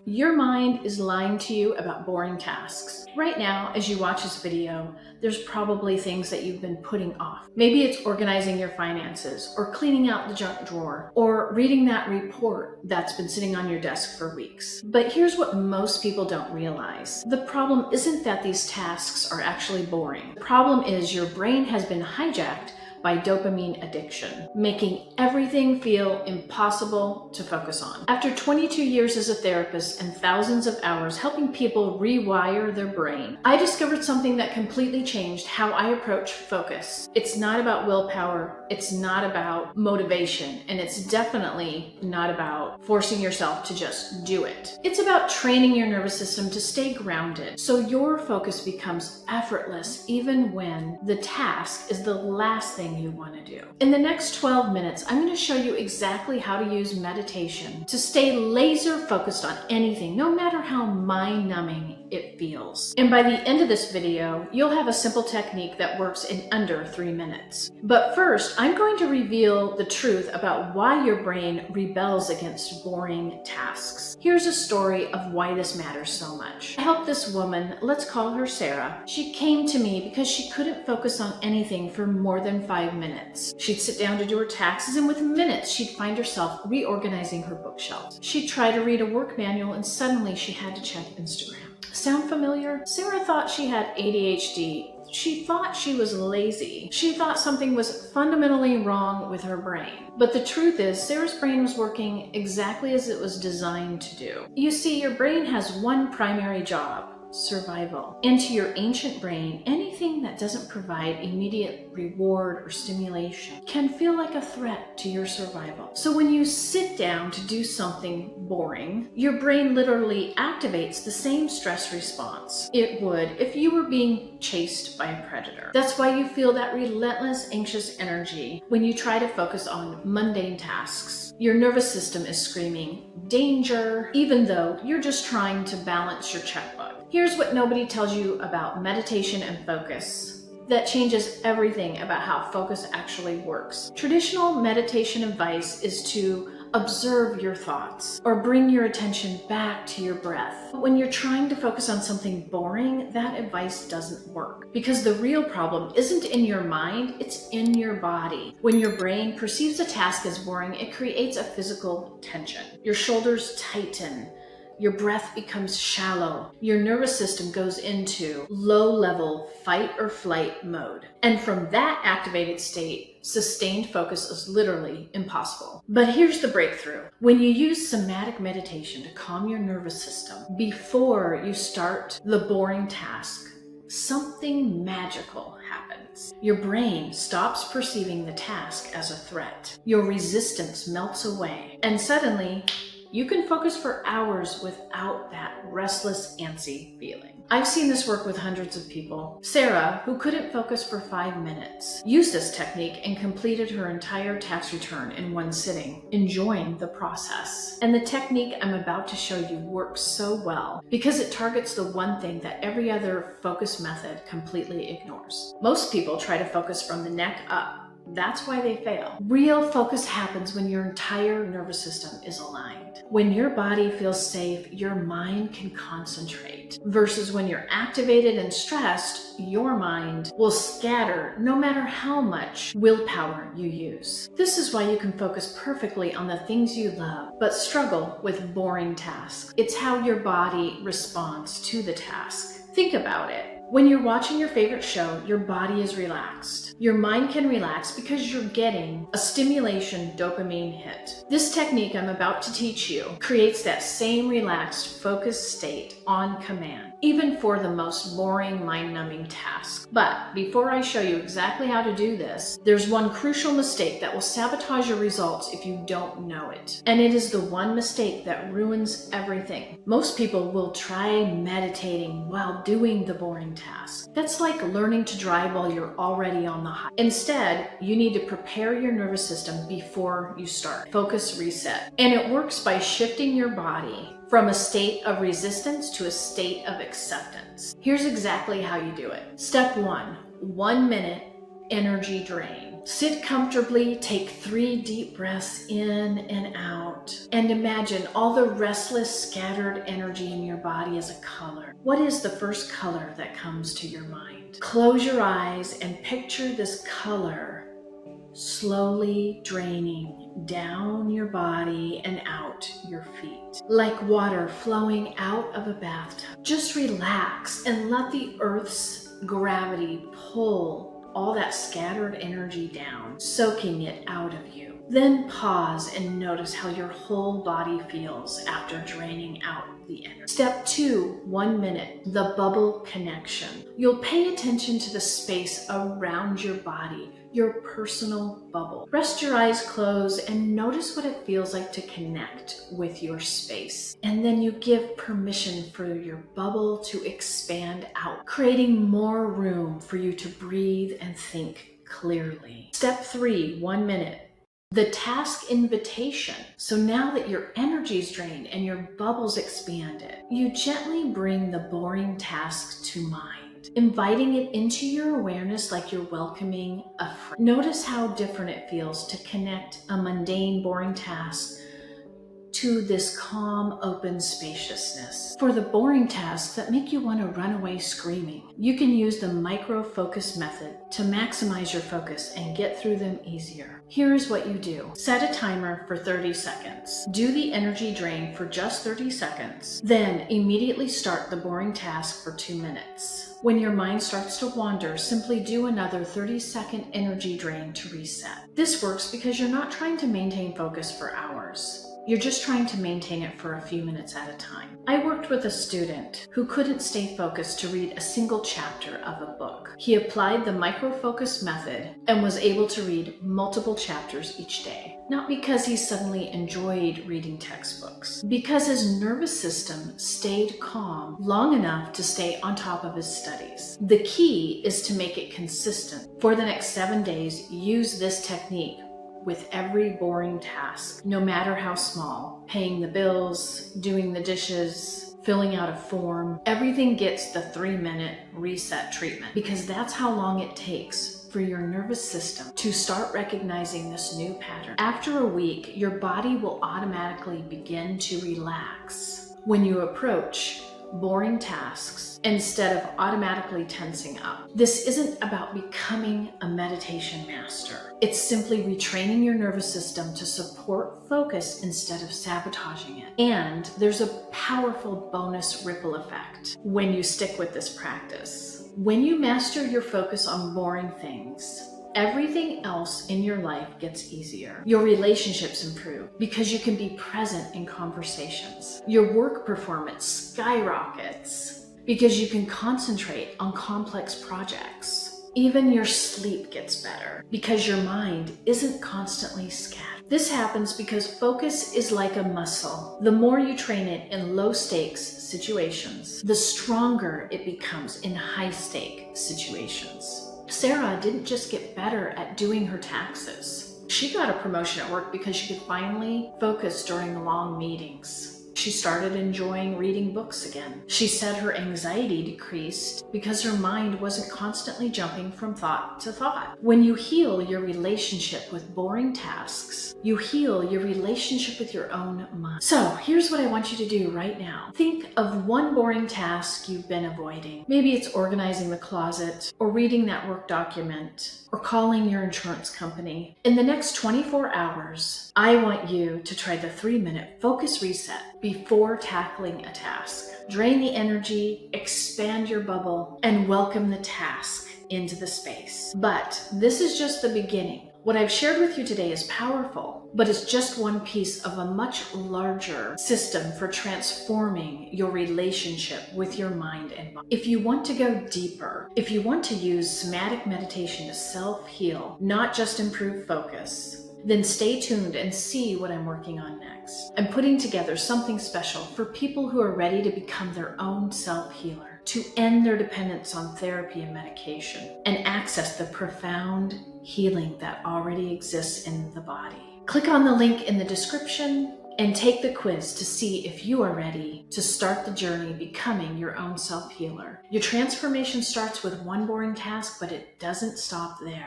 Your mind is lying to you about boring tasks. Right now, as you watch this video, there's probably things that you've been putting off. Maybe it's organizing your finances, or cleaning out the junk drawer, or reading that report that's been sitting on your desk for weeks. But here's what most people don't realize. The problem isn't that these tasks are actually boring. The problem is your brain has been hijacked by dopamine addiction, making everything feel impossible to focus on. After 22 years as a therapist and thousands of hours helping people rewire their brain, I discovered something that completely changed how I approach focus. It's not about willpower, it's not about motivation, and it's definitely not about forcing yourself to just do it. It's about training your nervous system to stay grounded, so your focus becomes effortless even when the task is the last thing you want to do. In the next 12 minutes, I'm going to show you exactly how to use meditation to stay laser focused on anything, no matter how mind-numbing it feels. And by the end of this video, you'll have a simple technique that works in under 3 minutes. But first, I'm going to reveal the truth about why your brain rebels against boring tasks. Here's a story of why this matters so much. I helped this woman, let's call her Sarah. She came to me because she couldn't focus on anything for more than 5 minutes. She'd sit down to do her taxes, and within minutes, she'd find herself reorganizing her bookshelves. She'd try to read a work manual, and suddenly she had to check Instagram. Sound familiar? Sarah thought she had ADHD. She thought she was lazy. She thought something was fundamentally wrong with her brain. But the truth is, Sarah's brain was working exactly as it was designed to do. You see, your brain has one primary job: survival. And to your ancient brain, anything that doesn't provide immediate reward or stimulation can feel like a threat to your survival. So when you sit down to do something boring, your brain literally activates the same stress response it would if you were being chased by a predator. That's why you feel that relentless, anxious energy when you try to focus on mundane tasks. Your nervous system is screaming, "Danger," even though you're just trying to balance your checkbook. Here's what nobody tells you about meditation and focus that changes everything about how focus actually works. Traditional meditation advice is to observe your thoughts or bring your attention back to your breath. But when you're trying to focus on something boring, that advice doesn't work, because the real problem isn't in your mind, it's in your body. When your brain perceives a task as boring, it creates a physical tension. Your shoulders tighten. Your breath becomes shallow. Your nervous system goes into low-level fight or flight mode. And from that activated state, sustained focus is literally impossible. But here's the breakthrough. When you use somatic meditation to calm your nervous system before you start the boring task, something magical happens. Your brain stops perceiving the task as a threat. Your resistance melts away, and suddenly, you can focus for hours without that restless, antsy feeling. I've seen this work with hundreds of people. Sarah, who couldn't focus for 5 minutes, used this technique and completed her entire tax return in one sitting, enjoying the process. And the technique I'm about to show you works so well because it targets the one thing that every other focus method completely ignores. Most people try to focus from the neck up. That's why they fail. Real focus happens when your entire nervous system is aligned. When your body feels safe, your mind can concentrate. Versus when you're activated and stressed, your mind will scatter no matter how much willpower you use. This is why you can focus perfectly on the things you love, but struggle with boring tasks. It's how your body responds to the task. Think about it. When you're watching your favorite show, your body is relaxed. Your mind can relax because you're getting a stimulation dopamine hit. This technique I'm about to teach you creates that same relaxed, focused state on command, even for the most boring, mind-numbing task. But before I show you exactly how to do this, there's one crucial mistake that will sabotage your results if you don't know it. And it is the one mistake that ruins everything. Most people will try meditating while doing the boring task. That's like learning to drive while you're already on the high. Instead, you need to prepare your nervous system before you start. Focus reset. And it works by shifting your body from a state of resistance to a state of acceptance. Here's exactly how you do it. Step 1, 1 minute energy drain. Sit comfortably, take 3 deep breaths in and out, and imagine all the restless, scattered energy in your body as a color. What is the first color that comes to your mind? Close your eyes and picture this color slowly draining down your body and out your feet, like water flowing out of a bathtub. Just relax and let the earth's gravity pull all that scattered energy down, soaking it out of you. Then pause and notice how your whole body feels after draining out the energy. Step 2, 1 minute, the bubble connection. You'll pay attention to the space around your body, your personal bubble. Rest your eyes closed and notice what it feels like to connect with your space. And then you give permission for your bubble to expand out, creating more room for you to breathe and think clearly. Step 3, 1 minute. The task invitation. So now that your energy's drained and your bubble's expanded, you gently bring the boring task to mind, inviting it into your awareness like you're welcoming a friend. Notice how different it feels to connect a mundane, boring task to this calm, open spaciousness. For the boring tasks that make you want to run away screaming, you can use the micro-focus method to maximize your focus and get through them easier. Here's what you do. Set a timer for 30 seconds. Do the energy drain for just 30 seconds. Then immediately start the boring task for 2 minutes. When your mind starts to wander, simply do another 30-second energy drain to reset. This works because you're not trying to maintain focus for hours. You're just trying to maintain it for a few minutes at a time. I worked with a student who couldn't stay focused to read a single chapter of a book. He applied the micro-focus method and was able to read multiple chapters each day. Not because he suddenly enjoyed reading textbooks, because his nervous system stayed calm long enough to stay on top of his studies. The key is to make it consistent. For the next 7 days, use this technique with every boring task, no matter how small. Paying the bills, doing the dishes, filling out a form. Everything gets the 3-minute reset treatment because that's how long it takes for your nervous system to start recognizing this new pattern. After a week, your body will automatically begin to relax when you approach boring tasks instead of automatically tensing up. This isn't about becoming a meditation master. It's simply retraining your nervous system to support focus instead of sabotaging it. And there's a powerful bonus ripple effect when you stick with this practice. When you master your focus on boring things, everything else in your life gets easier. Your relationships improve because you can be present in conversations. Your work performance skyrockets because you can concentrate on complex projects. Even your sleep gets better because your mind isn't constantly scattered. This happens because focus is like a muscle. The more you train it in low-stakes situations, the stronger it becomes in high-stake situations. Sarah didn't just get better at doing her taxes. She got a promotion at work because she could finally focus during long meetings. She started enjoying reading books again. She said her anxiety decreased because her mind wasn't constantly jumping from thought to thought. When you heal your relationship with boring tasks, you heal your relationship with your own mind. So here's what I want you to do right now. Think of one boring task you've been avoiding. Maybe it's organizing the closet, or reading that work document, or calling your insurance company. In the next 24 hours, I want you to try the 3-minute focus reset before tackling a task. Drain the energy, expand your bubble, and welcome the task into the space. But this is just the beginning. What I've shared with you today is powerful, but it's just one piece of a much larger system for transforming your relationship with your mind and body. If you want to go deeper, if you want to use somatic meditation to self-heal, not just improve focus, then stay tuned and see what I'm working on next. I'm putting together something special for people who are ready to become their own self-healer, to end their dependence on therapy and medication, and access the profound healing that already exists in the body. Click on the link in the description and take the quiz to see if you are ready to start the journey becoming your own self-healer. Your transformation starts with one boring task, but it doesn't stop there.